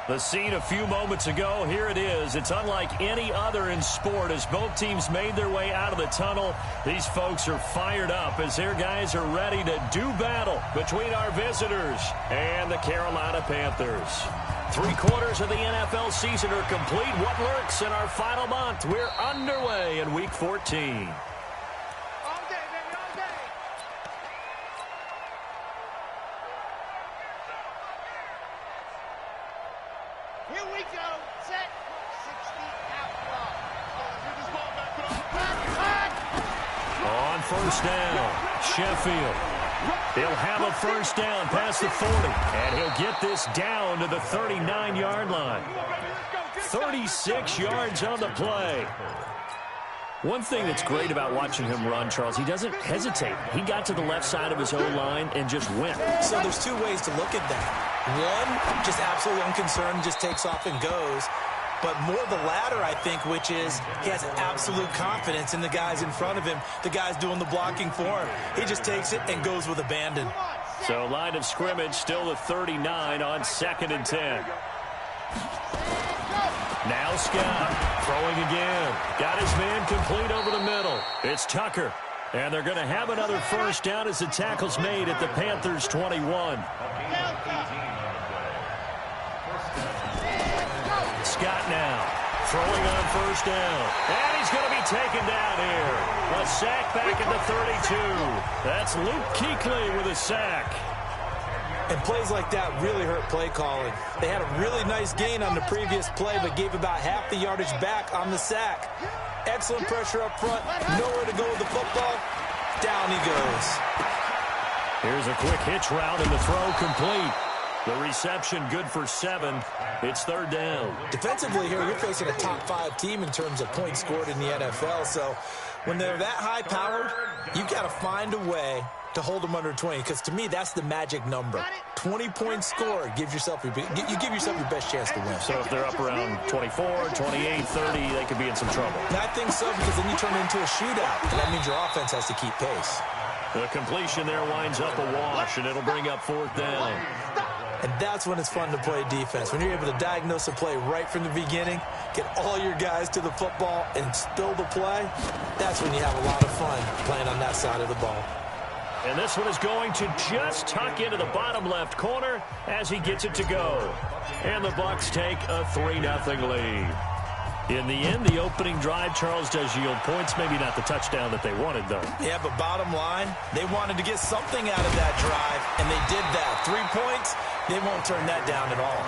The scene a few moments ago, here it is. It's unlike any other in sport as both teams made their way out of the tunnel. These folks are fired up as their guys are ready to do battle between our visitors and the Carolina Panthers. 3/4 of the NFL season are complete. What lurks in our final month? We're underway in Week 14. First down, Sheffield. He'll have a first down past the 40, and he'll get this down to the 39-yard line. 36 yards on the play. One thing that's great about watching him run, Charles, he doesn't hesitate. He got to the left side of his own line and just went. So there's two ways to look at that. One, just absolutely unconcerned, just takes off and goes. But more the latter, I think, which is he has absolute confidence in the guys in front of him, the guys doing the blocking for him. He just takes it and goes with abandon. So line of scrimmage still the 39 on 2nd and 10. Now Scott throwing again. Got his man complete over the middle. It's Tucker. And they're going to have another first down as the tackle's made at the Panthers' 21. Scott now throwing on first down. And he's going to be taken down here. A sack back at the 32. That's Luke Kuechly with a sack. And plays like that really hurt play calling. They had a really nice gain on the previous play, but gave about half the yardage back on the sack. Excellent pressure up front. Nowhere to go with the football. Down he goes. Here's a quick hitch route and the throw complete. The reception good for 7. It's 3rd down. Defensively here, you're facing a top-5 team in terms of points scored in the NFL. So when they're that high-powered, you've got to find a way to hold them under 20. Because to me, that's the magic number. 20 points scored gives yourself you give yourself your best chance to win. So if they're up around 24, 28, 30, they could be in some trouble. And I think so, because then you turn it into a shootout. And that means your offense has to keep pace. The completion there winds up a wash, and it'll bring up 4th down. And that's when it's fun to play defense. When you're able to diagnose a play right from the beginning, get all your guys to the football, and spill the play, that's when you have a lot of fun playing on that side of the ball. And this one is going to just tuck into the bottom left corner as he gets it to go. And the Bucs take a 3-0 lead. In the end, the opening drive, Charles, does yield points. Maybe not the touchdown that they wanted, though. Yeah, but bottom line, they wanted to get something out of that drive, and they did that. 3 points, they won't turn that down at all.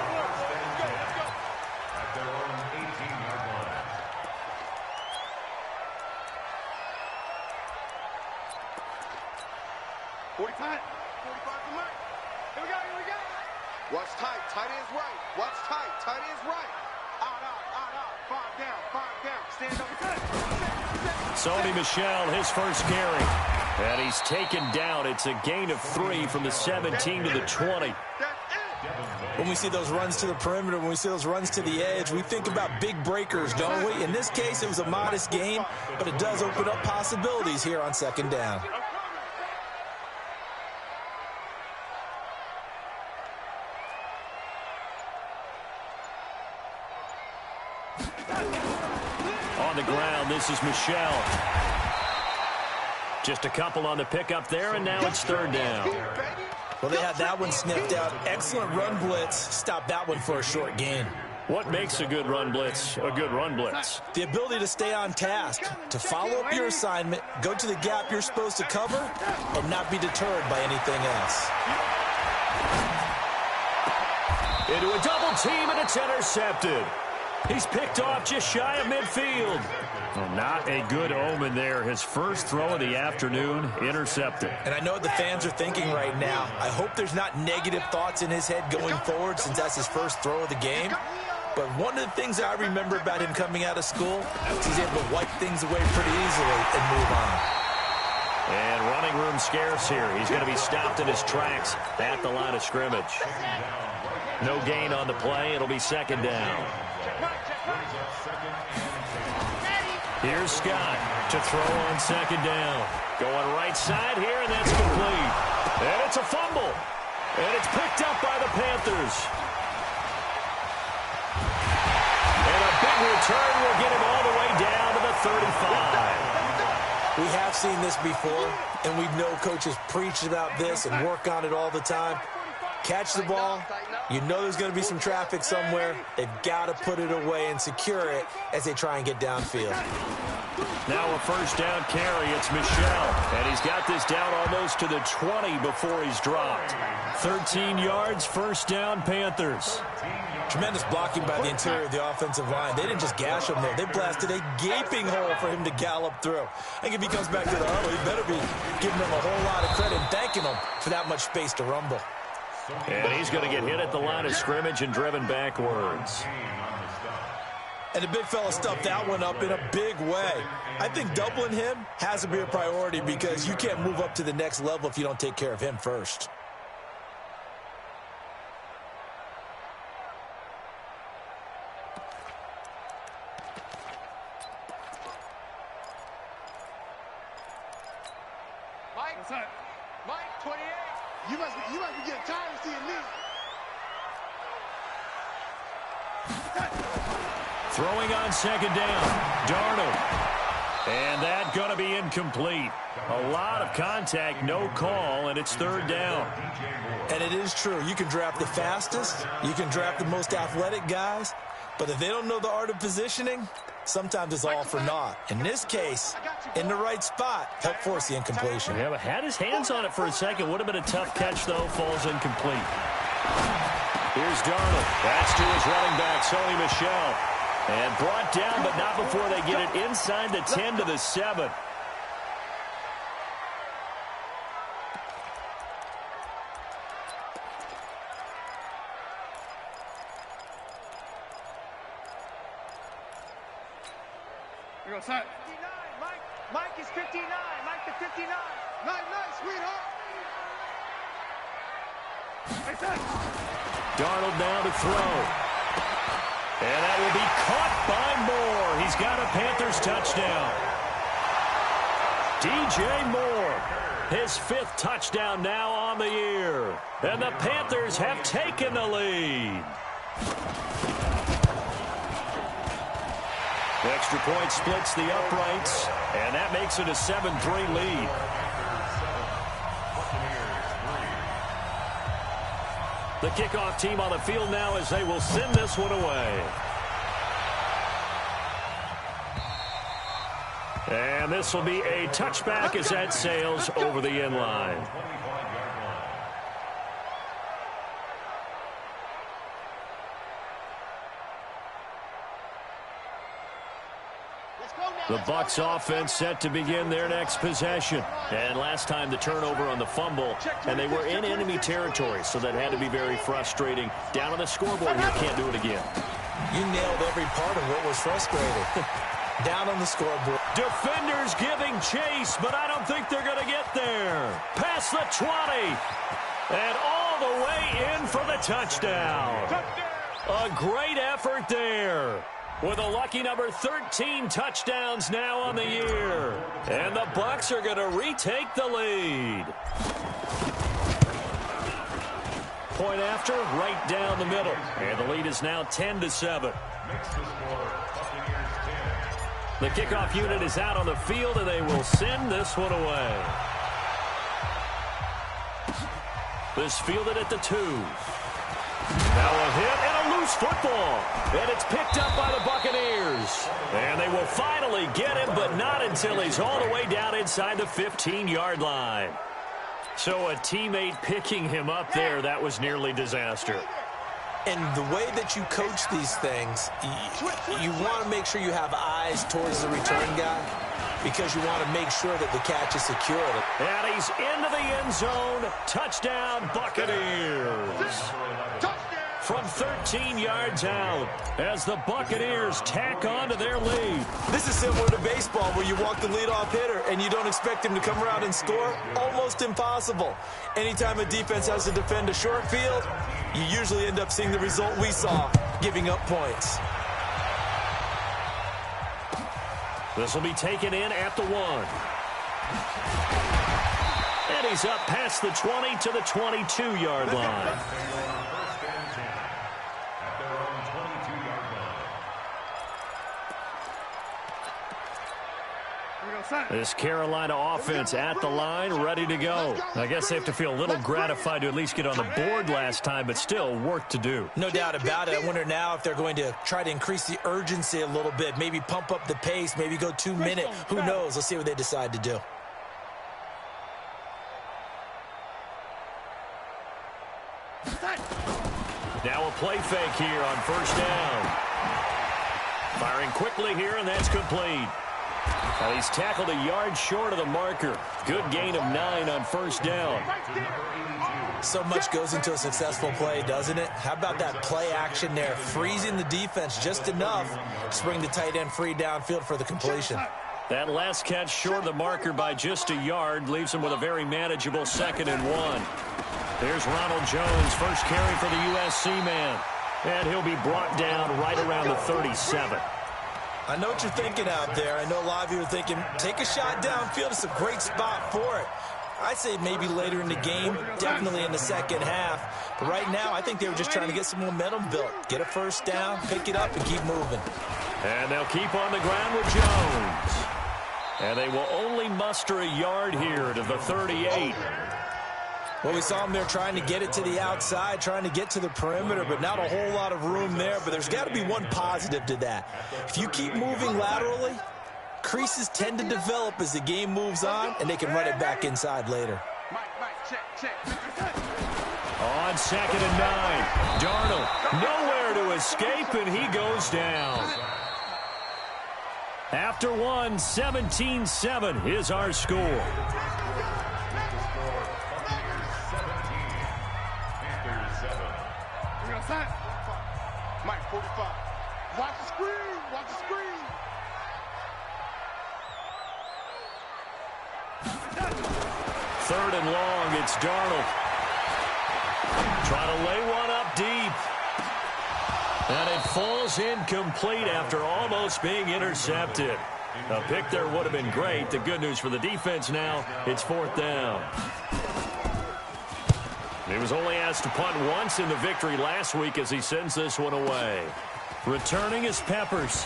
Watch tight. Tight end's right. Watch tight. Tight end's right. Out. 5 down. Stand up. Sony Michel, his first carry. And he's taken down. It's a gain of 3 from the 17 to the 20. When we see those runs to the perimeter, when we see those runs to the edge, we think about big breakers, don't we? In this case, it was a modest gain, but it does open up possibilities here on 2nd down. On the ground, this is Michel. Just a couple on the pickup there, and now it's 3rd down. Well, they had that one sniffed out. Excellent run blitz. Stop that one for a short gain. What makes a good run blitz a good run blitz? The ability to stay on task, to follow up your assignment, go to the gap you're supposed to cover, and not be deterred by anything else. Into a double team, and it's intercepted. He's picked off just shy of midfield. Well, not a good omen there. His first throw of the afternoon, intercepted. And I know what the fans are thinking right now. I hope there's not negative thoughts in his head going forward since that's his first throw of the game. But one of the things I remember about him coming out of school is he's able to wipe things away pretty easily and move on. And running room scarce here. He's going to be stopped in his tracks at the line of scrimmage. No gain on the play. It'll be 2nd down. Here's Scott to throw on 2nd down. Going right side here, and that's complete. And it's a fumble. And it's picked up by the Panthers. return will get him all the way down to the 35. We have seen this before, and we know coaches preach about this and work on it all the time. Catch the ball. You know there's going to be some traffic somewhere. They've got to put it away and secure it as they try and get downfield. Now a first down carry. It's Michel. And he's got this down almost to the 20 before he's dropped. 13 yards, first down, Panthers. Tremendous blocking by the interior of the offensive line. They didn't just gash him there. They blasted a gaping hole for him to gallop through. I think if he comes back to the huddle, he better be giving them a whole lot of credit and thanking them for that much space to rumble. And he's going to get hit at the line of scrimmage and driven backwards. And the big fella stuffed that one up in a big way. I think doubling him has to be a priority because you can't move up to the next level if you don't take care of him first. Mike, 28. You must be getting tired of seeing me. Throwing on second down, Darnold. And that going to be incomplete. A lot of contact, no call, and it's third down. And it is true. You can draft the fastest. You can draft the most athletic guys. But if they don't know the art of positioning, sometimes it's all for naught. In this case, in the right spot, helped force the incompletion. Yeah, but had his hands on it for a second. Would have been a tough catch, though. Falls incomplete. Here's Darnold. That's to his running back, Sony Michel. And brought down, but not before they get it inside the 10 to the 7. Here goes, son. 59, Mike is 59. Mike the 59. Nice, sweetheart. Hey, son. Darnold now to throw. And that will be caught by Moore. He's got a Panthers touchdown. DJ Moore, his 5th touchdown now on the year. And the Panthers have taken the lead. The extra point splits the uprights, and that makes it a 7-3 lead. The kickoff team on the field now as they will send this one away. And this will be a touchback as that sails over the end line. The Bucs offense set to begin their next possession. And last time the turnover on the fumble, and they were in enemy territory, so that had to be very frustrating. Down on the scoreboard here, can't do it again. You nailed every part of what was frustrating. Down on the scoreboard. Defenders giving chase, but I don't think they're going to get there. Past the 20. And all the way in for the touchdown. A great effort there. With a lucky number 13 touchdowns now on the year. And the Bucs are going to retake the lead. Point after, right down the middle. And the lead is now 10-7. The kickoff unit is out on the field, and they will send this one away. This fielded at the 2. Now a hit and a loose football. And it's picked up by the Buccaneers. And they will finally get him, but not until he's all the way down inside the 15-yard line. So a teammate picking him up there, that was nearly disaster. And the way that you coach these things, you want to make sure you have eyes towards the return guy because you want to make sure that the catch is secured. And he's into the end zone. Touchdown, Buccaneers. From 13 yards out as the Buccaneers tack on to their lead. This is similar to baseball where you walk the leadoff hitter and you don't expect him to come around and score. Almost impossible. Anytime a defense has to defend a short field, you usually end up seeing the result we saw, giving up points. This will be taken in at the 1. And he's up past the 20 to the 22-yard line. This Carolina offense at the line, ready to go. I guess they have to feel a little gratified to at least get on the board last time, but still work to do. No doubt about it. I wonder now if they're going to try to increase the urgency a little bit, maybe pump up the pace, maybe go 2 minute. Who knows? Let's see what they decide to do. Now a play fake here on first down. Firing quickly here, and that's complete. Now he's tackled a yard short of the marker. Good gain of 9 on first down. So much goes into a successful play, doesn't it? How about that play action there? Freezing the defense just enough to bring the tight end free downfield for the completion. That last catch short of the marker by just a yard leaves him with a very manageable 2nd and 1. There's Ronald Jones, first carry for the USC man. And he'll be brought down right around the 37. I know what you're thinking out there. I know a lot of you are thinking, take a shot downfield. It's a great spot for it. I'd say maybe later in the game, definitely in the second half. But right now, I think they were just trying to get some momentum built. Get a first down, pick it up, and keep moving. And they'll keep on the ground with Jones. And they will only muster a yard here to the 38. Well, we saw them there trying to get it to the outside, trying to get to the perimeter, but not a whole lot of room there. But there's got to be one positive to that. If you keep moving laterally, creases tend to develop as the game moves on, and they can run it back inside later. On 2nd and 9, Darnold nowhere to escape, and he goes down. After one, 17-7 is our score. Mike, 45. Watch the screen. Watch the screen. Third and long, it's Darnold. Trying to lay one up deep. And it falls incomplete after almost being intercepted. A pick there would have been great. The good news for the defense now, it's 4th down. He was only asked to punt once in the victory last week as he sends this one away. Returning is Peppers.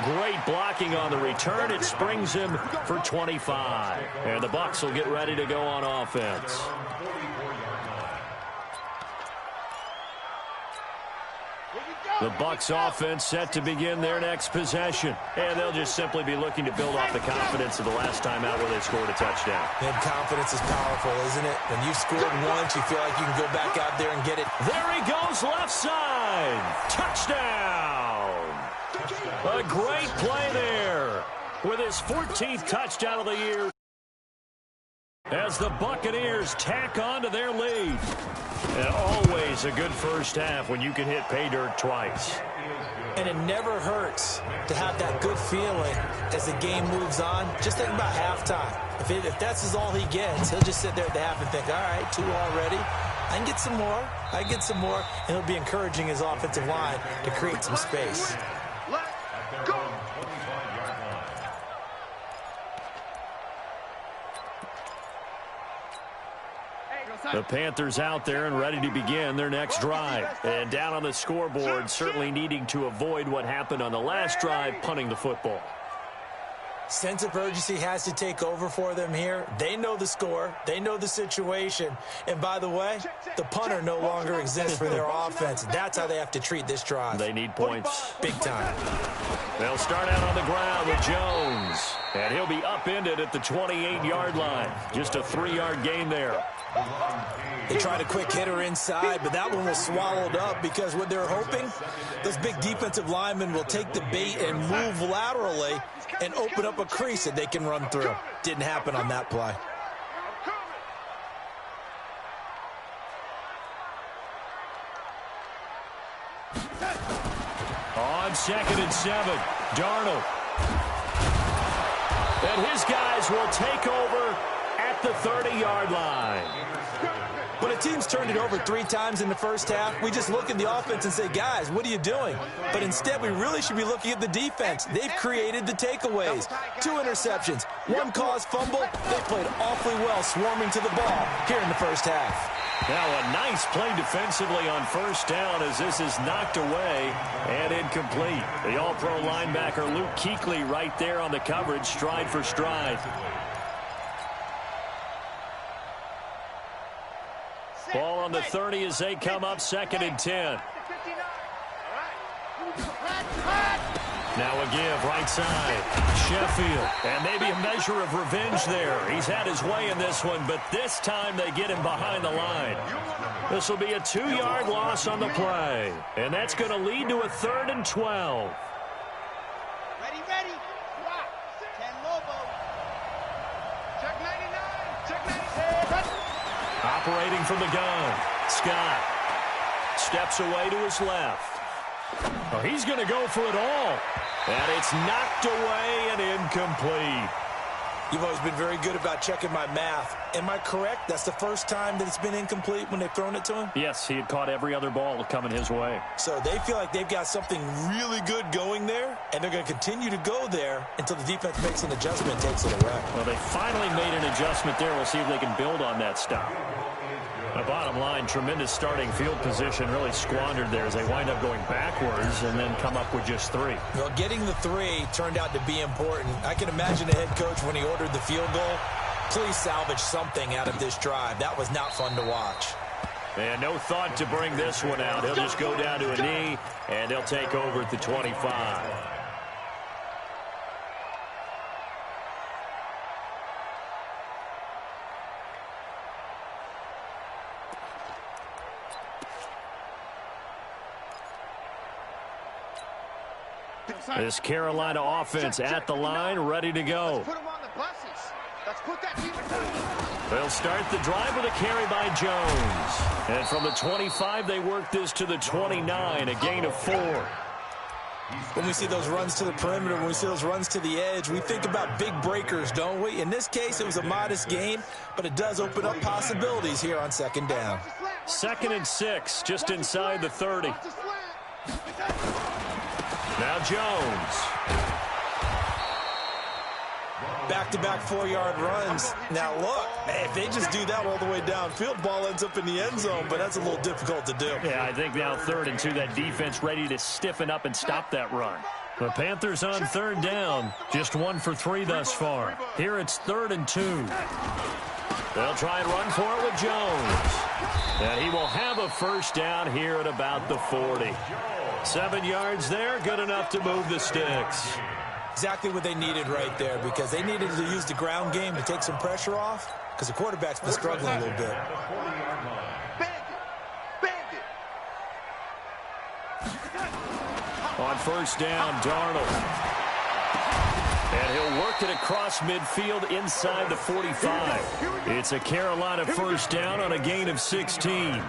Great blocking on the return. It springs him for 25. And the Bucs will get ready to go on offense. The Bucs offense set to begin their next possession. And they'll just simply be looking to build off the confidence of the last time out where they scored a touchdown. And confidence is powerful, isn't it? When you've scored once, you feel like you can go back out there and get it. There he goes, left side. Touchdown. A great play there with his 14th touchdown of the year as the Buccaneers tack on to their lead. And always a good first half when you can hit pay dirt twice. And it never hurts to have that good feeling as the game moves on. Just think about halftime. If that's all he gets, he'll just sit there at the half and think, all right, 2 already. I can get some more. I can get some more. And he'll be encouraging his offensive line to create some space. Let's go. The Panthers out there and ready to begin their next drive. And down on the scoreboard, certainly needing to avoid what happened on the last drive, punting the football. Sense of urgency has to take over for them here. They know the score. They know the situation. And by the way, the punter no longer exists for their offense. That's how they have to treat this drive. They need points. Big time. They'll start out on the ground with Jones. And he'll be upended at the 28-yard line. Just a 3-yard gain there. They tried a quick hitter inside, but that one was swallowed up because what they're hoping, those big defensive linemen will take the bait and move laterally and open up a crease that they can run through. Didn't happen on that play. On 2nd and 7, Darnold. And his guys will take over at the 30-yard line. When a team's turned it over 3 times in the first half, we just look at the offense and say, guys, what are you doing? But instead, we really should be looking at the defense. They've created the takeaways. 2 interceptions, 1 caused fumble. They played awfully well swarming to the ball here in the first half. Now a nice play defensively on first down as this is knocked away and incomplete. The all-pro linebacker Luke Kuechly right there on the coverage, stride for stride. Ball on the 30 as they come up 2nd and 10. Now a give, right side. Sheffield. And maybe a measure of revenge there. He's had his way in this one, but this time they get him behind the line. This will be a 2-yard loss on the play. And that's going to lead to a 3rd and 12. Ready. Rock. 10 Lobo. Check 99. Check 96. Operating from the gun. Scott. Steps away to his left. Oh, he's going to go for it all. And it's knocked away and incomplete. You've always been very good about checking my math. Am I correct? That's the first time that it's been incomplete when they've thrown it to him? Yes, he had caught every other ball coming his way. So they feel like they've got something really good going there, and they're going to continue to go there until the defense makes an adjustment and takes it away. Well, they finally made an adjustment there. We'll see if they can build on that stop. The bottom line, tremendous starting field position, really squandered there as they wind up going backwards and then come up with just 3. Well, getting the 3 turned out to be important. I can imagine the head coach when he ordered the field goal. Please salvage something out of this drive. That was not fun to watch. And no thought to bring this one out. He'll just go down to a knee, and they'll take over at the 25. This Carolina offense at the line, ready to go. Let's put them on the buses. Let's put that team in. They'll start the drive with a carry by Jones. And from the 25, they work this to the 29, a gain of 4. When we see those runs to the perimeter, when we see those runs to the edge, we think about big breakers, don't we? In this case, it was a modest gain, but it does open up possibilities here on 2nd down. 2nd and 6, just inside the 30. Now Jones. Back-to-back 4-yard runs. Now look, if they just do that all the way downfield, ball ends up in the end zone, but that's a little difficult to do. Yeah, I think now 3rd and 2, that defense ready to stiffen up and stop that run. The Panthers on 3rd down, just 1 for 3 thus far. Here it's 3rd and 2. They'll try and run for it with Jones. And he will have a first down here at about the 40. 7 yards there, good enough to move the sticks. Exactly what they needed right there, because they needed to use the ground game to take some pressure off, because the quarterback's been struggling a little bit. On first down, Darnold. And he'll work it across midfield inside the 45. It's a Carolina first down on a gain of 16.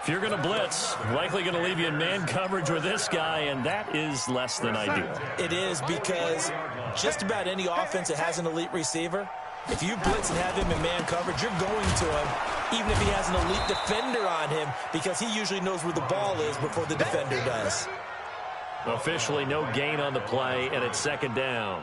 If you're going to blitz, likely going to leave you in man coverage with this guy, and that is less than ideal. It is, because just about any offense that has an elite receiver, if you blitz and have him in man coverage, you're going to him, even if he has an elite defender on him, because he usually knows where the ball is before the defender does. Officially no gain on the play, and it's 2nd down.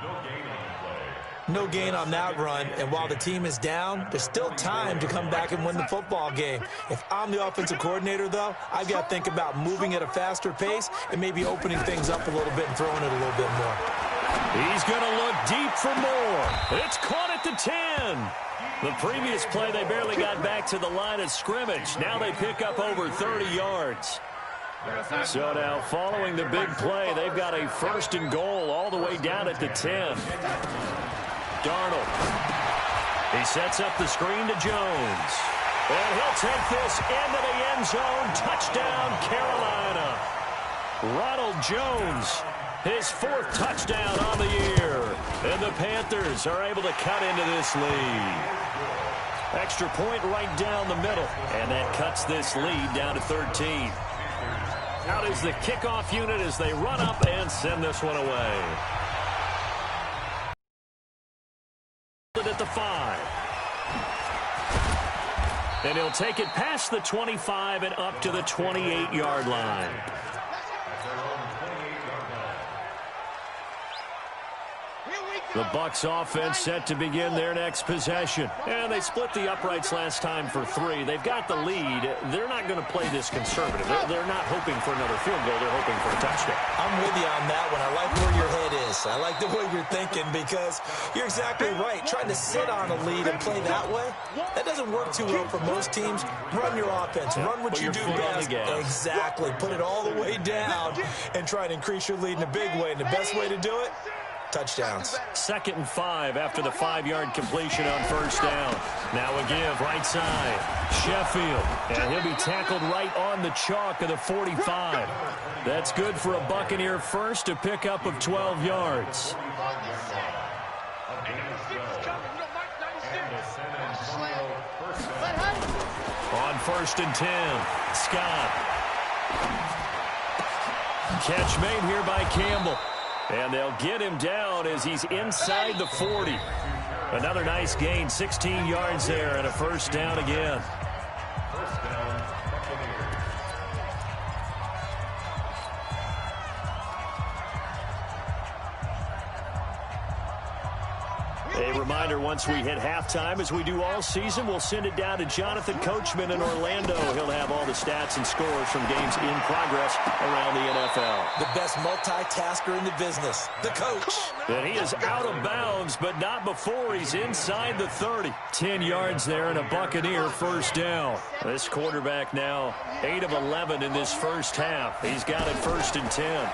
No gain on that run, and while the team is down, there's still time to come back and win the football game. If I'm the offensive coordinator, though, I've got to think about moving at a faster pace and maybe opening things up a little bit and throwing it a little bit more. He's going to look deep for more. It's caught at the 10. The previous play, they barely got back to the line of scrimmage. Now they pick up over 30 yards. So now, following the big play, they've got a 1st and goal all the way down at the 10. Darnold. He sets up the screen to Jones. And he'll take this into the end zone. Touchdown, Carolina. Ronald Jones, his 4th touchdown on the year. And the Panthers are able to cut into this lead. Extra point right down the middle. And that cuts this lead down to 13. Out is the kickoff unit as they run up and send this one away. At the 5. And he'll take it past the 25 and up to the 28-yard line. Here we The Bucs offense set to begin their next possession. And they split the uprights last time for 3. They've got the lead. They're not going to play this conservative. They're not hoping for another field goal. They're hoping for a touchdown. I'm with you on that one. I like where your head is. I like the way you're thinking because you're exactly right. Trying to sit on a lead and play that way, that doesn't work too well for most teams. Run your offense. Run what you do best. Exactly. Put it all the way down and try to increase your lead in a big way. And the best way to do it, touchdowns. 2nd and 5 after the 5-yard completion on first down. Now a give right side. Sheffield. And he'll be tackled right on the chalk of the 45. That's good for a Buccaneer first, a pickup of 12 yards. On 1st and 10, Scott. Catch made here by Campbell. And they'll get him down as he's inside the 40. Another nice gain, 16 yards there, and a first down again. A reminder, once we hit halftime, as we do all season, we'll send it down to Jonathan Coachman in Orlando. He'll have all the stats and scores from games in progress around the NFL. The best multitasker in the business, the coach. And he is out of bounds, but not before he's inside the 30. 10 yards there and a Buccaneer first down. This quarterback now 8 of 11 in this first half. He's got it 1st and 10.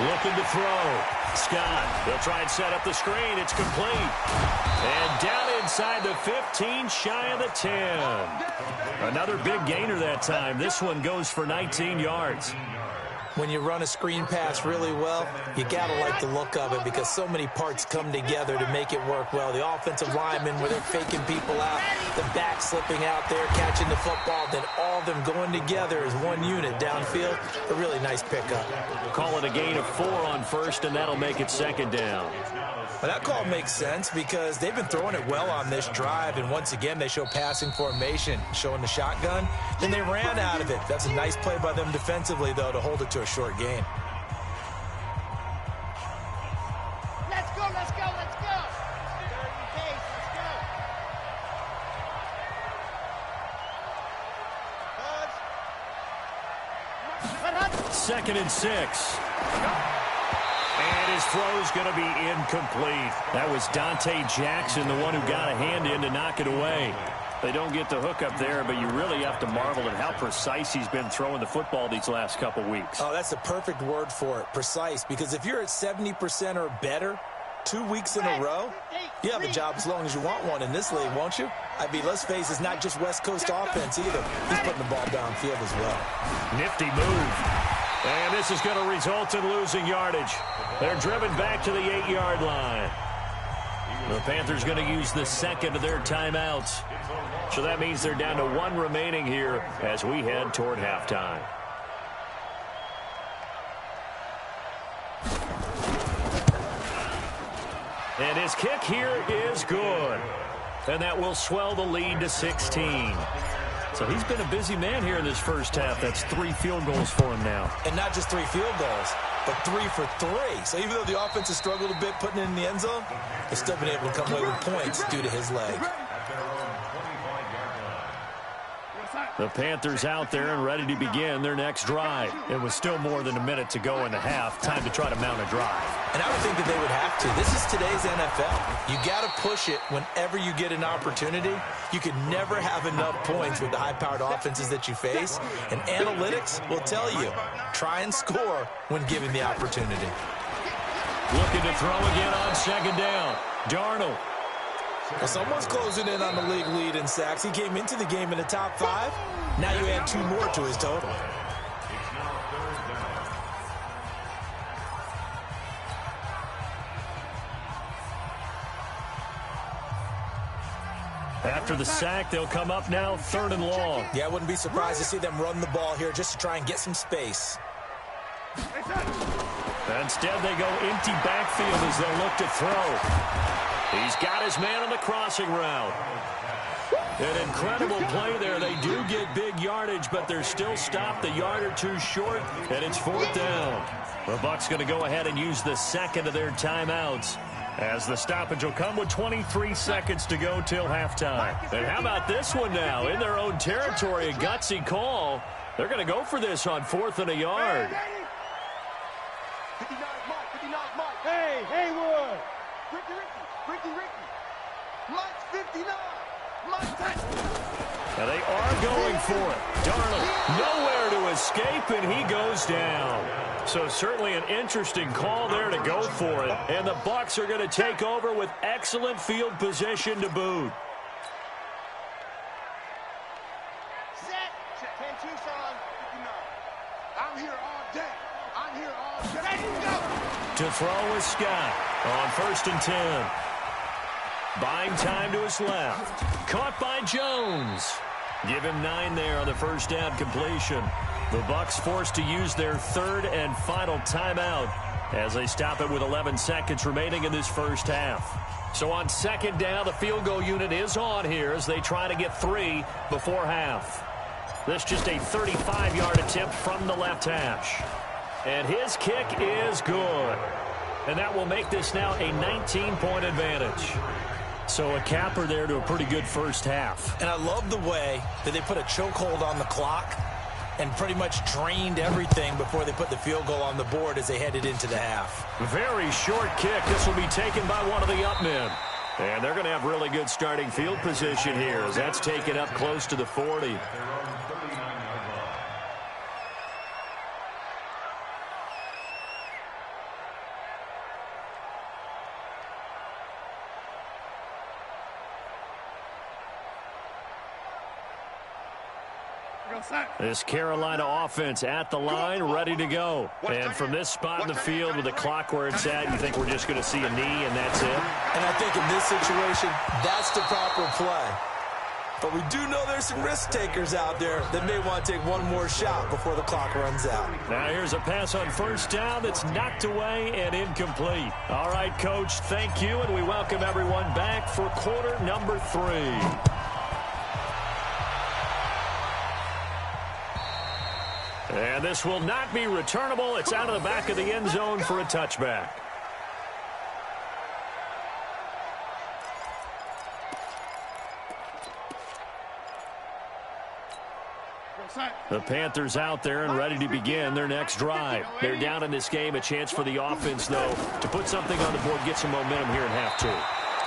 Looking to throw. Scott, they'll try and set up the screen. It's complete. And down inside the 15, shy of the 10. Another big gainer that time. This one goes for 19 yards. When you run a screen pass really well, you got to like the look of it because so many parts come together to make it work well. The offensive linemen, where they're faking people out, the back slipping out there, catching the football, then all of them going together as one unit downfield. A really nice pickup. Call it a gain of 4 on first, and that'll make it 2nd down. Well, that call makes sense because they've been throwing it well on this drive, and once again, they show passing formation, showing the shotgun. Then they ran out of it. That's a nice play by them defensively, though, to hold it to a short gain. Let's go, let's go, let's go. Let's go. 2nd and 6. And his throw's going to be incomplete. That was Dante Jackson, the one who got a hand in to knock it away. They don't get the hook up there, but you really have to marvel at how precise he's been throwing the football these last couple weeks. Oh, that's the perfect word for it, precise, because if you're at 70% or better 2 weeks in a row, you have a job as long as you want one in this league, won't you? I mean, let's face it, it's not just West Coast offense either. He's putting the ball downfield as well. Nifty move. And this is going to result in losing yardage. They're driven back to the 8-yard line. The Panthers going to use the 2nd of their timeouts. So that means they're down to 1 remaining here as we head toward halftime. And his kick here is good. And that will swell the lead to 16. So he's been a busy man here in this first half. That's 3 field goals for him now. And not just 3 field goals, but 3 for 3. So even though the offense has struggled a bit putting it in the end zone, they've still been able to come away with points due to his leg. The Panthers out there and ready to begin their next drive. It was still more than a minute to go in the half. Time to try to mount a drive. And I would think that they would have to. This is today's NFL. You got to push it whenever you get an opportunity. You can never have enough points with the high-powered offenses that you face. And analytics will tell you, try and score when given the opportunity. Looking to throw again on 2nd down. Darnold. Well, someone's closing in on the league lead in sacks. He came into the game in the top 5. Now you add 2 more to his total. After the sack, they'll come up now 3rd and long. Yeah, I wouldn't be surprised to see them run the ball here just to try and get some space. Instead, they go empty backfield as they'll look to throw. He's got his man on the crossing route. An incredible play there. They do get big yardage, but they're still stopped a yard or 2 short, and it's 4th down. The Bucs going to go ahead and use the 2nd of their timeouts. As the stoppage will come with 23 seconds to go till halftime. And how about this one now? In their own territory, a gutsy call. They're going to go for this on 4th and a yard. 59 Mike, 59 Mike. Hey, Haywood. Ricky. Mike's 59. Mike's 10. Now they are going for it. Darnold nowhere to escape, and he goes down. So certainly an interesting call there to go for it. And the Bucs are going to take over with excellent field position to boot. Set. 10-2, son. 59. I'm here all day. Ready to go. To throw is Scott on 1st and 10. Buying time to his left. Caught by Jones. Give him 9 there on the first down completion. The Bucs forced to use their 3rd and final timeout as they stop it with 11 seconds remaining in this first half. So on 2nd down, the field goal unit is on here as they try to get 3 before half. This just a 35-yard attempt from the left hash. And his kick is good. And that will make this now a 19-point advantage. So a capper there to a pretty good first half. And I love the way that they put a chokehold on the clock and pretty much drained everything before they put the field goal on the board as they headed into the half. Very short kick. This will be taken by one of the up men. And they're going to have really good starting field position here as that's taken up close to the 40. This Carolina offense at the line, ready to go. And from this spot in the field with the clock where it's at, you think we're just going to see a knee and that's it? And I think in this situation, that's the proper play. But we do know there's some risk takers out there that may want to take one more shot before the clock runs out. Now here's a pass on 1st down that's knocked away and incomplete. All right, Coach, thank you, and we welcome everyone back for quarter number 3. And this will not be returnable. It's out of the back of the end zone for a touchback. The Panthers out there and ready to begin their next drive. They're down in this game. A chance for the offense, though, to put something on the board, get some momentum here in half 2.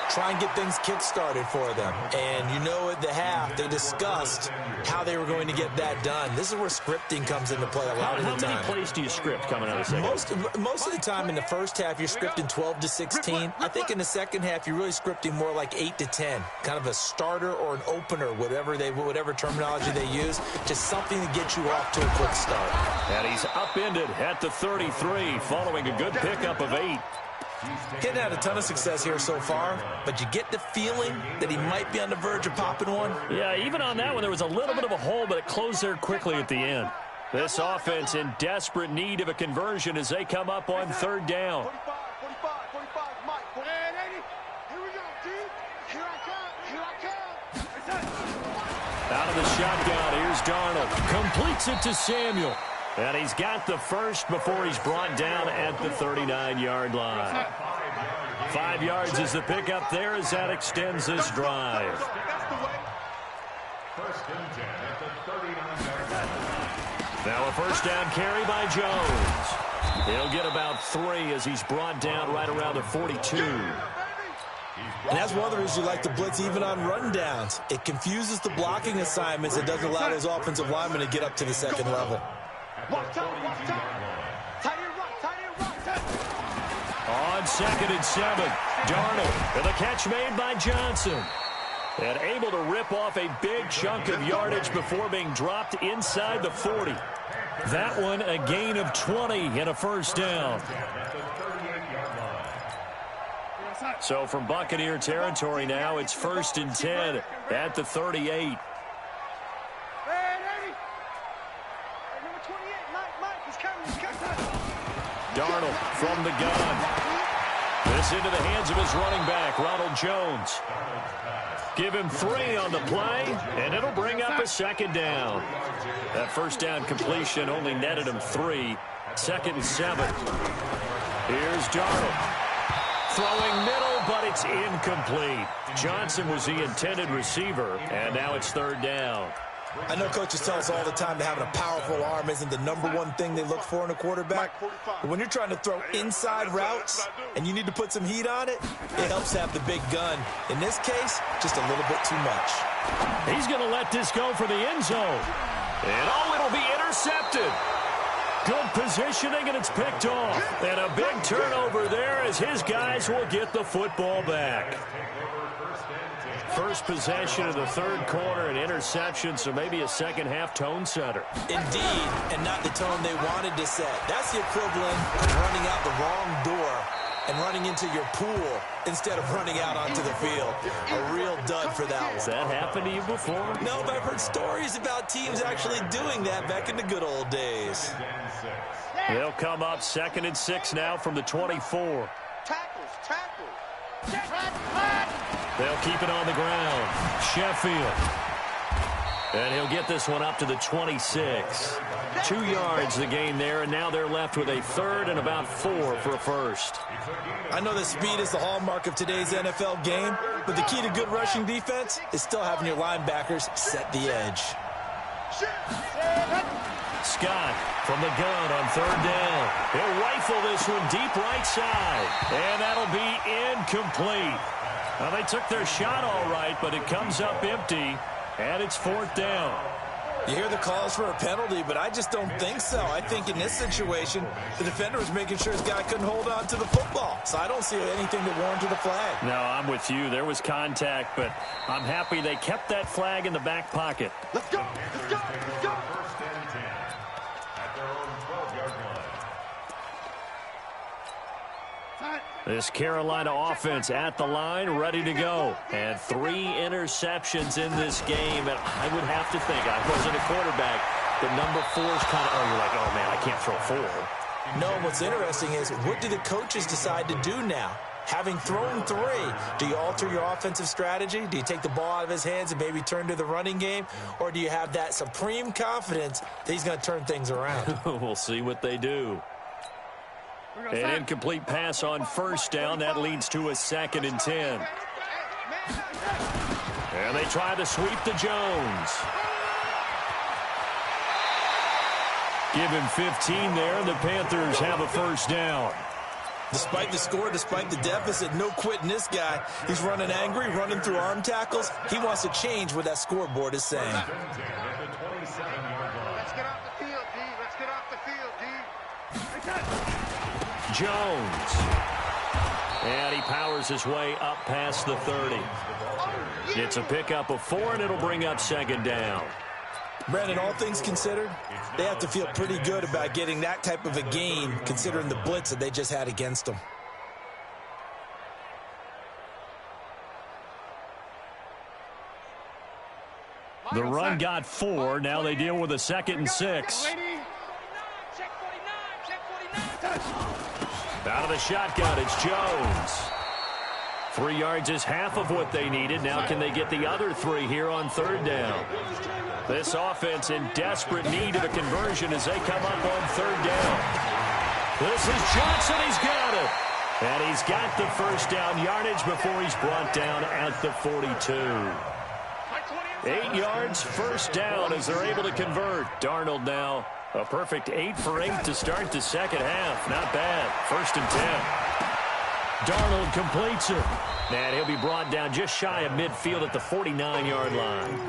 Try and get things kick-started for them. And you know at the half, they discussed how they were going to get that done. This is where scripting comes into play a lot of the time. How many plays do you script coming out of the second? Most of the time in the first half, you're scripting 12 to 16. I think in the second half, you're really scripting more like 8 to 10. Kind of a starter or an opener, whatever terminology they use. Just something to get you off to a quick start. And he's upended at the 33 following a good pickup of 8. Getting had a ton of success here so far, but you get the feeling that he might be on the verge of popping one. Yeah, even on that one, there was a little bit of a hole, but it closed there quickly at the end. This offense in desperate need of a conversion as they come up on 3rd down. 45, Mike. Hey, lady, here we go, dude. Here I come. Out of the shotgun, here's Darnold. Completes it to Samuel. And he's got the first before he's brought down at the 39-yard line. 5 yards is the pickup there as that extends this drive. Now a first down carry by Jones. He'll get about 3 as he's brought down right around the 42. And that's one of the reasons you like to blitz even on run downs. It confuses the blocking assignments. It doesn't allow those offensive linemen to get up to the second level. Tight end right. On 2nd and 7, Darnold with a catch made by Johnson. And able to rip off a big chunk of yardage before being dropped inside the 40. That one a gain of 20 and a first down. So from Buccaneer territory now, it's 1st and 10 at the 38. Darnold from the gun. This into the hands of his running back, Ronald Jones. Give him 3 on the play, and it'll bring up a 2nd down. That first down completion only netted him 3. 2nd and 7. Here's Darnold. Throwing middle, but it's incomplete. Johnson was the intended receiver, and now it's third down. I know coaches tell us all the time that having a powerful arm isn't the #1 thing they look for in a quarterback. But when you're trying to throw inside routes and you need to put some heat on it, it helps to have the big gun. In this case, just a little bit too much. He's going to let this go for the end zone. And it'll be intercepted. Good positioning, and it's picked off. And a big turnover there as his guys will get the football back. First possession of the third quarter, an interception, so maybe a second-half tone setter. Indeed, and not the tone they wanted to set. That's the equivalent of running out the wrong door and running into your pool instead of running out onto the field. A real dud for that one. Has that happened to you before? No, but I've heard stories about teams actually doing that back in the good old days. They'll come up 2nd and 6 now from the 24. They'll keep it on the ground. Sheffield. And he'll get this one up to the 26. 2 yards the gain there, and now they're left with a third and about 4 for a first. I know that speed is the hallmark of today's NFL game, but the key to good rushing defense is still having your linebackers set the edge. Scott from the gun on third down. He'll rifle this one deep right side, and that'll be incomplete. Well, they took their shot all right, but it comes up empty, and it's 4th down. You hear the calls for a penalty, but I just don't think so. I think in this situation, the defender was making sure his guy couldn't hold on to the football. So I don't see anything that warranted a flag. No, I'm with you. There was contact, but I'm happy they kept that flag in the back pocket. Let's go! Let's go! Let's go! This Carolina offense at the line, ready to go. And 3 interceptions in this game. And I would have to think, I wasn't a quarterback, the number 4 is kind of, you're like, oh, man, I can't throw 4. No, what's interesting is, what do the coaches decide to do now? Having thrown 3, do you alter your offensive strategy? Do you take the ball out of his hands and maybe turn to the running game? Or do you have that supreme confidence that he's going to turn things around? We'll see what they do. An incomplete pass on first down. That leads to a 2nd and 10. And they try to sweep to Jones. Give him 15 there, and the Panthers have a first down. Despite the score, despite the deficit, no quitting this guy. He's running angry, running through arm tackles. He wants to change what that scoreboard is saying. Let's get off the field, D. Let's get off the field, D. Jones. And he powers his way up past the 30. It's a pickup of 4, and it'll bring up 2nd down. Brandon, all things considered, they have to feel pretty good about getting that type of a gain, considering the blitz that they just had against them. The run got 4. Now they deal with a 2nd and 6. Out of the shotgun, it's Jones. 3 yards is half of what they needed. Now can they get the other 3 here on third down? This offense in desperate need of a conversion as they come up on third down. This is Johnson. He's got it. And he's got the first down yardage before he's brought down at the 42. 8 yards, first down as they're able to convert. Darnold now a perfect 8 for 8 to start the second half. Not bad. 1st and 10. Darnold completes it. And he'll be brought down just shy of midfield at the 49-yard line.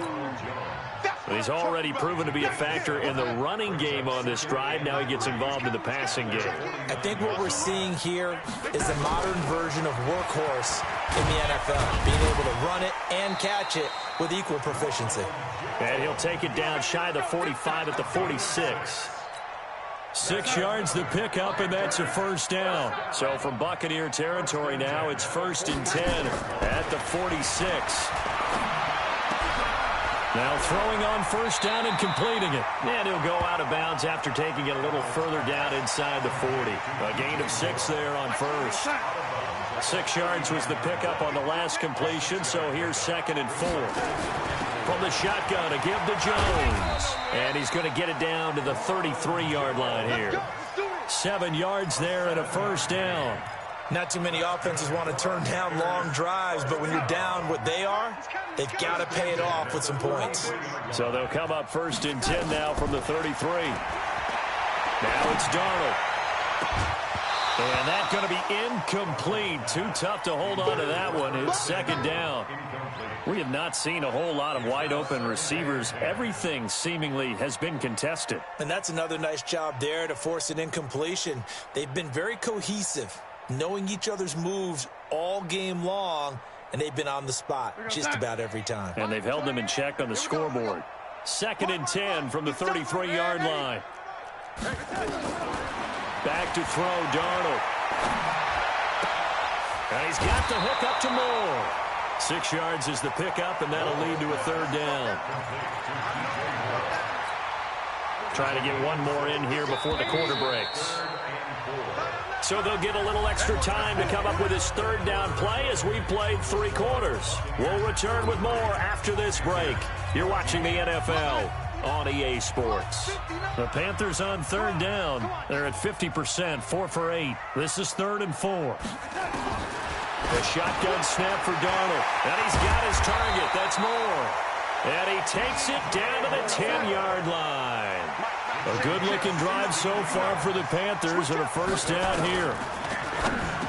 But he's already proven to be a factor in the running game on this drive. Now he gets involved in the passing game. I think what we're seeing here is a modern version of workhorse in the NFL, being able to run it and catch it with equal proficiency. And he'll take it down shy of the 45 at the 46. 6 yards the pickup, and that's a first down. So from Buccaneer territory now, it's 1st and 10 at the 46. Now throwing on first down and completing it. And he'll go out of bounds after taking it a little further down inside the 40. A gain of 6 there on first. 6 yards was the pickup on the last completion, so here's 2nd and 4. From the shotgun, a give to Jones. And he's going to get it down to the 33-yard line here. 7 yards there and a first down. Not too many offenses want to turn down long drives, but when you're down what they are, they've got to pay it off with some points. So they'll come up 1st and 10 now from the 33. Now it's Darnold. And that's going to be incomplete. Too tough to hold on to that one. It's 2nd down. We have not seen a whole lot of wide-open receivers. Everything seemingly has been contested. And that's another nice job there to force an incompletion. They've been very cohesive, knowing each other's moves all game long, and they've been on the spot just about every time. And they've held them in check on the scoreboard. 2nd and 10 from the 33-yard line. Back to throw, Darnold. And he's got the hook up to Moore. 6 yards is the pickup, and that'll lead to a 3rd down. Trying to get one more in here before the quarter breaks. So they'll get a little extra time to come up with his 3rd down play as we've played 3 quarters. We'll return with more after this break. You're watching the NFL on EA Sports. The Panthers on 3rd down. They're at 50%, 4 for 8. This is 3rd and 4. The shotgun snap for Darnold. And he's got his target. That's Moore. And he takes it down to the 10-yard line. A good-looking drive so far for the Panthers and a 1st down here.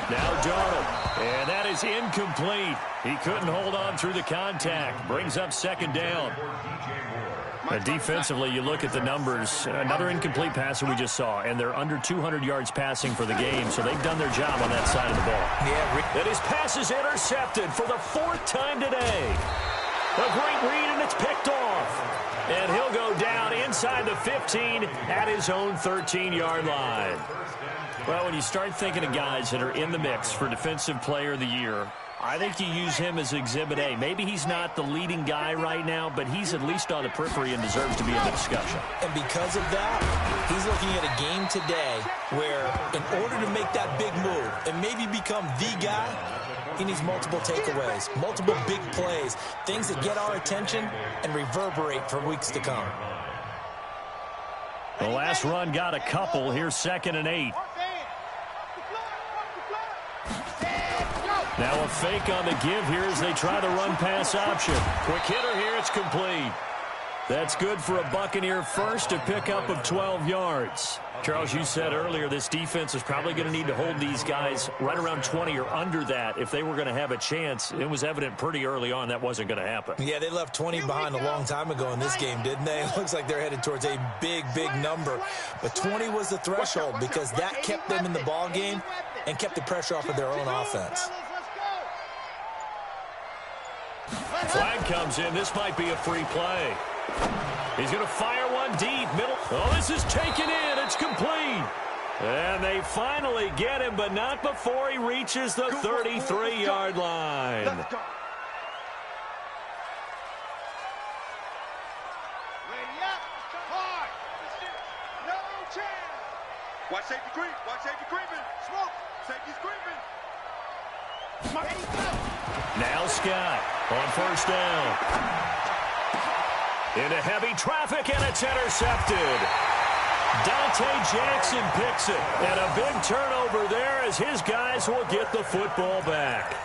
Now Darnold. And that is incomplete. He couldn't hold on through the contact. Brings up 2nd down. Defensively, you look at the numbers. Another incomplete passer we just saw, and they're under 200 yards passing for the game, so they've done their job on that side of the ball. Yeah, and his pass is intercepted for the 4th time today. A great read, and it's picked off. And he'll go down inside the 15 at his own 13-yard line. Well, when you start thinking of guys that are in the mix for Defensive Player of the Year, I think you use him as Exhibit A. Maybe he's not the leading guy right now, but he's at least on the periphery and deserves to be in the discussion. And because of that, he's looking at a game today where in order to make that big move and maybe become the guy, he needs multiple takeaways, multiple big plays, things that get our attention and reverberate for weeks to come. The last run got a couple. Here's 2nd and 8. Now a fake on the give here as they try the run-pass option. Quick hitter here, it's complete. That's good for a Buccaneer first, a pickup of 12 yards. Charles, you said earlier this defense is probably going to need to hold these guys right around 20 or under that if they were going to have a chance. It was evident pretty early on that wasn't going to happen. Yeah, they left 20 behind a long time ago in this game, didn't they? It looks like they're headed towards a big, big number. But 20 was the threshold because that kept them in the ball game and kept the pressure off of their own offense. Flag comes in. This might be a free play. He's going to fire one deep. Middle. Oh, this is taken in. It's complete. And they finally get him, but not before he reaches the 33-yard line. Let's go. Ready up. Hard. No chance. Watch safety creep. Watch safety creeping. Smoke. Safety's creeping. Now Scott on 1st down. Into heavy traffic, and it's intercepted. Dante Jackson picks it. And a big turnover there as his guys will get the football back.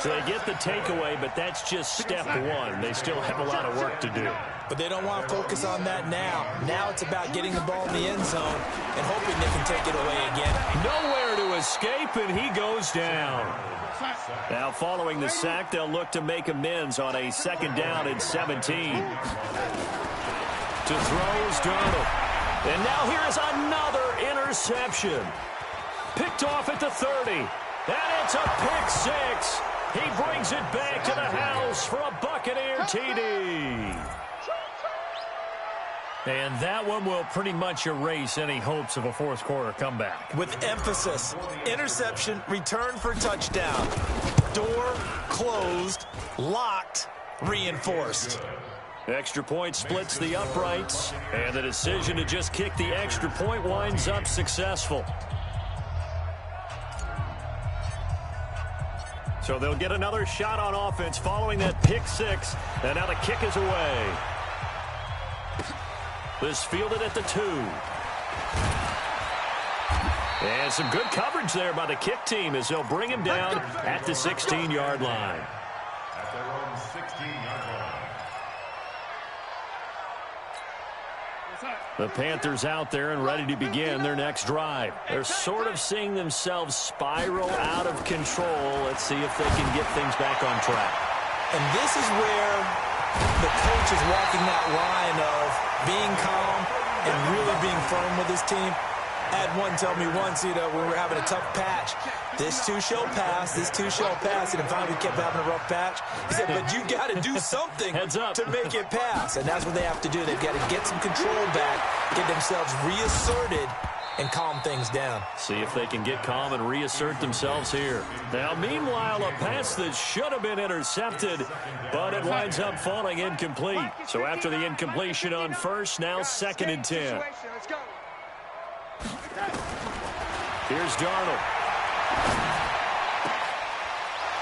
So they get the takeaway, but that's just step one. They still have a lot of work to do. But they don't want to focus on that now. Now it's about getting the ball in the end zone and hoping they can take it away again. Nowhere to escape, and he goes down. Now following the sack, they'll look to make amends on a 2nd down and 17. To throws Darnold. And now here is another interception. Picked off at the 30. And it's a pick 6. He brings it back to the house for a Buccaneer TD. And that one will pretty much erase any hopes of a 4th quarter comeback. With emphasis, interception, return for touchdown. Door closed, locked, reinforced. Extra point splits the uprights, and the decision to just kick the extra point winds up successful. So they'll get another shot on offense following that pick 6, and now the kick is away. This fielded at the 2. And some good coverage there by the kick team as they'll bring him down at the 16-yard line. At their own 16-yard line. The Panthers out there and ready to begin their next drive. They're sort of seeing themselves spiral out of control. Let's see if they can get things back on track. And this is where the coach is walking that line of being calm and really being firm with his team. I had one tell me once, when we were having a tough patch, this too shall pass, this too shall pass, and finally we kept having a rough patch. He said, but you got to do something to make it pass, and that's what they have to do. They've got to get some control back, get themselves reasserted, and calm things down. See if they can get calm and reassert themselves here. Now, meanwhile, a pass that should have been intercepted, but it winds up falling incomplete. So after the incompletion on first, now 2nd and 10. Here's Darnold.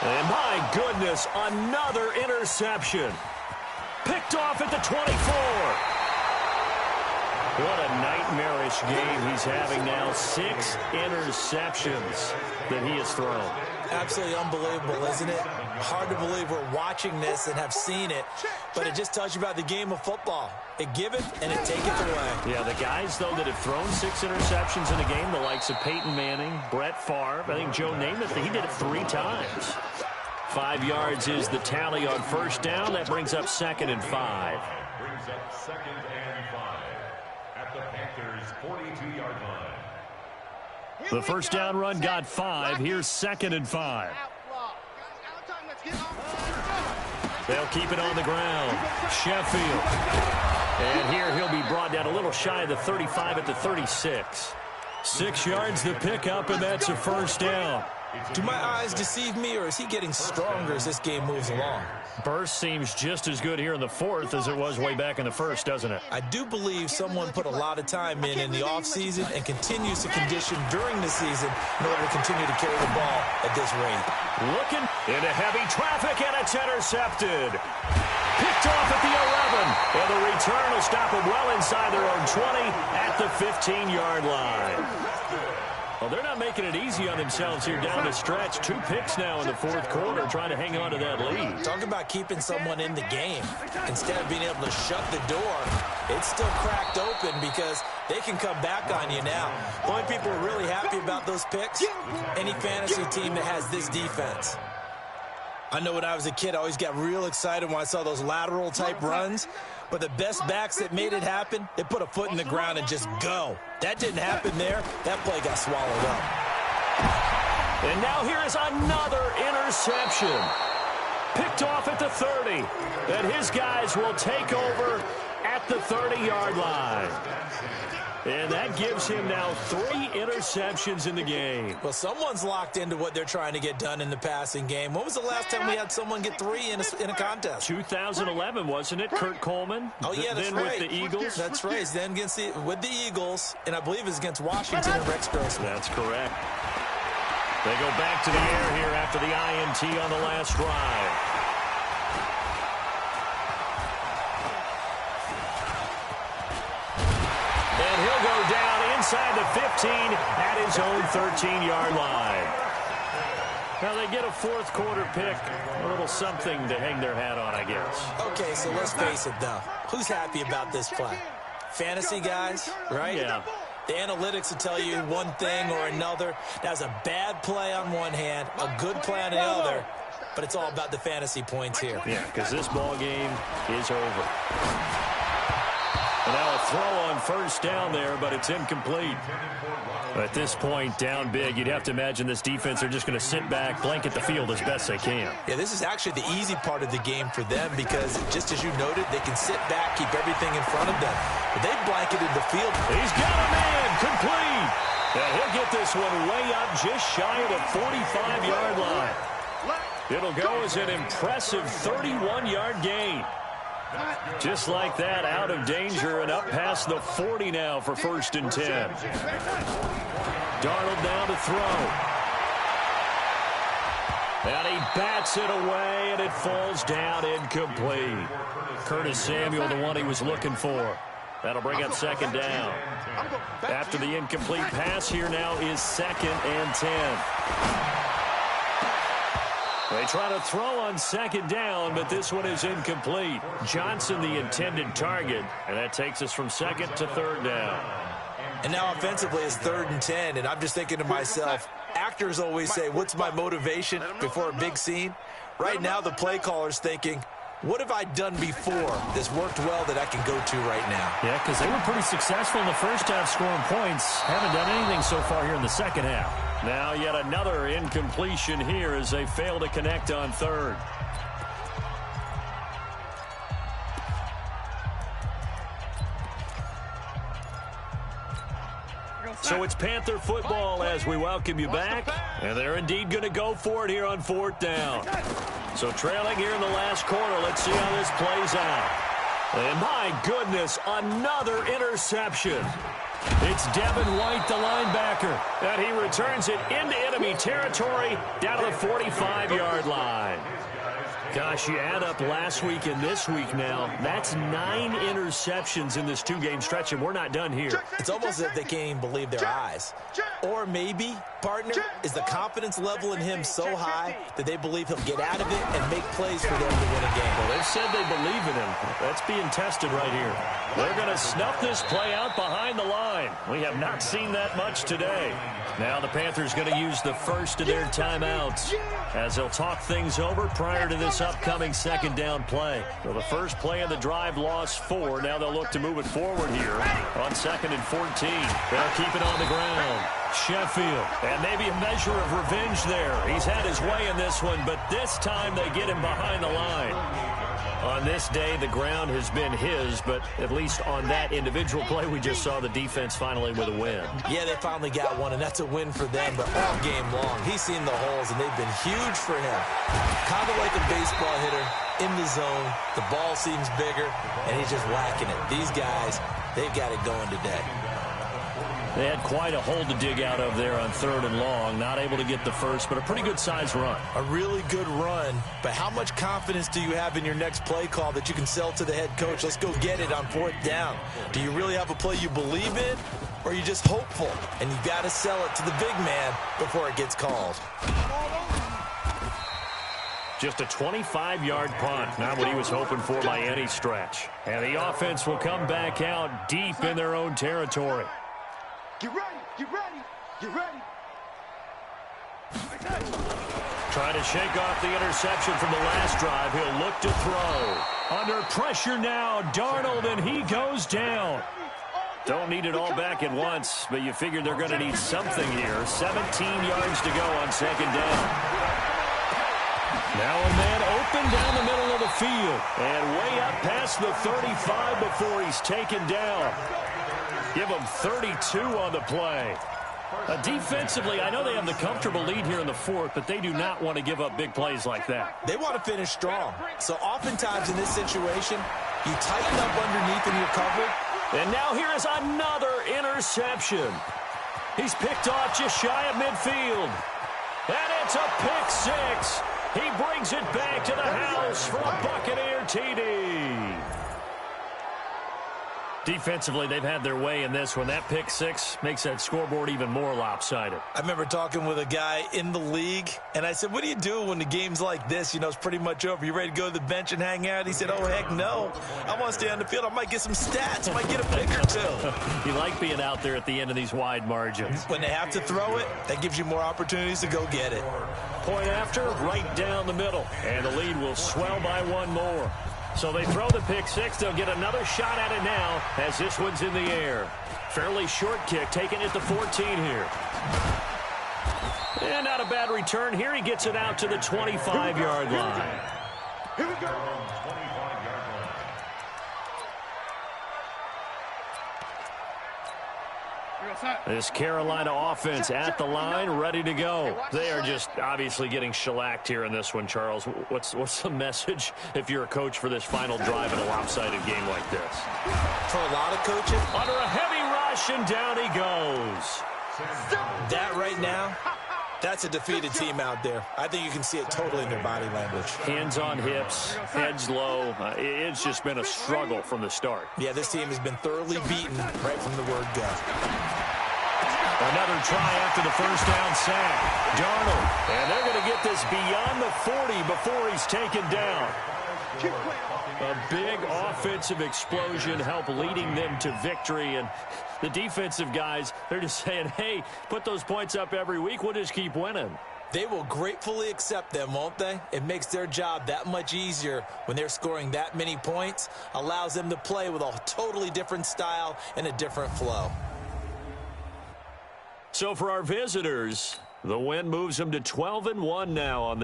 And my goodness, another interception. Picked off at the 24. What a nightmarish game he's having now. 6 interceptions that he has thrown. Absolutely unbelievable, isn't it? Hard to believe we're watching this and have seen it, but it just tells you about the game of football. It giveth and it taketh away. Yeah, the guys, though, that have thrown 6 interceptions in a game, the likes of Peyton Manning, Brett Favre, I think Joe Namath, he did it 3 times. 5 yards is the tally on first down. That brings up 2nd and 5. Brings up 2nd and 5 at the Panthers' 42-yard line. The first down run got 5. Here's 2nd and 5. They'll keep it on the ground. Sheffield. And here he'll be brought down a little shy of the 35 at the 36. 6 yards the pickup, and that's a first down. Do my eyes deceive me, or is he getting stronger as this game moves along? Burst seems just as good here in the 4th as it was way back in the 1st, doesn't it? I do believe someone put a lot of time in the offseason and continues to condition during the season in order to continue to carry the ball at this rate. Looking into heavy traffic, and it's intercepted. Picked off at the 11. And the return will stop them well inside their own 20 at the 15-yard line. Well, they're not making it easy on themselves here down the stretch. 2 picks now in the 4th quarter, trying to hang on to that lead. Talk about keeping someone in the game. Instead of being able to shut the door, it's still cracked open because they can come back on you now. The only people who are really happy about those picks, any fantasy team that has this defense. I know when I was a kid, I always got real excited when I saw those lateral-type runs. But the best backs that made it happen, they put a foot in the ground and just go. That didn't happen there. That play got swallowed up. And now here is another interception. Picked off at the 30. And his guys will take over at the 30-yard line. And that gives him now 3 interceptions in the game. Well, someone's locked into what they're trying to get done in the passing game. When was the last time we had someone get 3 in a contest? 2011, wasn't it? Kurt Coleman? Oh, yeah, that's then right. with the Eagles? That's right. Then with the Eagles, and I believe it's against Washington and Rex Grossman. That's correct. They go back to the air here after the INT on the last drive. He'll go down inside the 15 at his own 13-yard line. Now they get a 4th quarter pick, a little something to hang their hat on, I guess. Okay, so let's face it, though. Who's happy about this play? Fantasy guys, right? Yeah. The analytics will tell you one thing or another. That's a bad play on one hand, a good play on the other, but it's all about the fantasy points here. Yeah, because this ball game is over. And now a throw on first down there, but it's incomplete. At this point, down big, you'd have to imagine this defense are just going to sit back, blanket the field as best they can. Yeah, this is actually the easy part of the game for them because, just as you noted, they can sit back, keep everything in front of them. But they blanketed the field. He's got a man, complete. And he'll get this one way up just shy of the 45-yard line. It'll go as an impressive 31-yard gain. Just like that, out of danger and up past the 40 now for 1st and 10. Darnold down to throw. And he bats it away, and it falls down incomplete. Curtis Samuel, the one he was looking for. That'll bring up second down. After the incomplete pass, here now is 2nd and 10. They try to throw on 2nd down, but this one is incomplete. Johnson, the intended target, and that takes us from 2nd to 3rd down. And now offensively it's 3rd and 10, and I'm just thinking to myself, actors always say, what's my motivation before a big scene? Right now the play caller's thinking, what have I done before that's worked well that I can go to right now? Yeah, because they were pretty successful in the first half scoring points. Haven't done anything so far here in the second half. Now yet another incompletion here as they fail to connect on 3rd. So it's Panther football as we welcome you back. And they're indeed going to go for it here on 4th down. So trailing here in the last quarter. Let's see how this plays out. And my goodness, another interception. It's Devin White, the linebacker, and he returns it into enemy territory down to the 45-yard line. Gosh, you add up last week and this week now, that's 9 interceptions in this 2-game stretch, and we're not done here. It's almost as if they can't even believe their eyes. Or maybe, partner, is the confidence level in him so high that they believe he'll get out of it and make plays for them to win a game. Well, they've said they believe in him. That's being tested right here. They're going to snuff this play out behind the line. We have not seen that much today. Now the Panthers going to use the first of their timeouts as they'll talk things over prior to this upcoming 2nd down play. So the first play of the drive lost 4. Now they'll look to move it forward here on 2nd and 14. They'll keep it on the ground. Sheffield, and maybe a measure of revenge there. He's had his way in this one, but this time they get him behind the line. On this day, the ground has been his, but at least on that individual play, we just saw the defense finally with a win. Yeah, they finally got one, and that's a win for them, but all game long, he's seen the holes, and they've been huge for him. Kind of like a baseball hitter in the zone. The ball seems bigger, and he's just whacking it. These guys, they've got it going today. They had quite a hole to dig out of there on 3rd and long. Not able to get the first, but a pretty good-sized run. A really good run, but how much confidence do you have in your next play call that you can sell to the head coach? Let's go get it on 4th down. Do you really have a play you believe in, or are you just hopeful? And you got to sell it to the big man before it gets called. Just a 25-yard punt, not what he was hoping for by any stretch. And the offense will come back out deep in their own territory. Get ready, get ready, get ready. Trying to shake off the interception from the last drive. He'll look to throw. Under pressure now, Darnold, and he goes down. Don't need it all back at once, but you figure they're going to need something here. 17 yards to go on 2nd down. Now a man open down the middle of the field. And way up past the 35 before he's taken down. Give them 32 on the play. Defensively, I know they have the comfortable lead here in the 4th, but they do not want to give up big plays like that. They want to finish strong. So oftentimes in this situation, you tighten up underneath in your cover. And now here is another interception. He's picked off just shy of midfield. And it's a pick 6. He brings it back to the house for a Buccaneer TD. Defensively, they've had their way in this one. That pick 6 makes that scoreboard even more lopsided. I remember talking with a guy in the league, and I said, what do you do when the game's like this? You know, it's pretty much over. You ready to go to the bench and hang out? He said, oh, heck no. I want to stay on the field. I might get some stats. I might get a pick or 2. You like being out there at the end of these wide margins. When they have to throw it, that gives you more opportunities to go get it. Point after, right down the middle. And the lead will swell by one more. So they throw the pick 6. They'll get another shot at it now as this one's in the air. Fairly short kick, taking it to 14 here. And not a bad return here. He gets it out to the 25-yard line. Here we go. This Carolina offense at the line, ready to go. They are just obviously getting shellacked here in this one, Charles. What's the message if you're a coach for this final drive in a lopsided game like this? For a lot of coaches, under a heavy rush, and down he goes. That right now That's a defeated team out there. I think you can see it totally in their body language. Hands on hips, heads low. It's just been a struggle from the start. Yeah, this team has been thoroughly beaten right from the word go. Another try after the first down sack. Darnold. And they're going to get this beyond the 40 before he's taken down. A big offensive explosion helped leading them to victory. And the defensive guys, they're just saying, hey, put those points up every week. We'll just keep winning. They will gratefully accept them, won't they? It makes their job that much easier when they're scoring that many points. Allows them to play with a totally different style and a different flow. So for our visitors, the win moves them to 12-1 now on the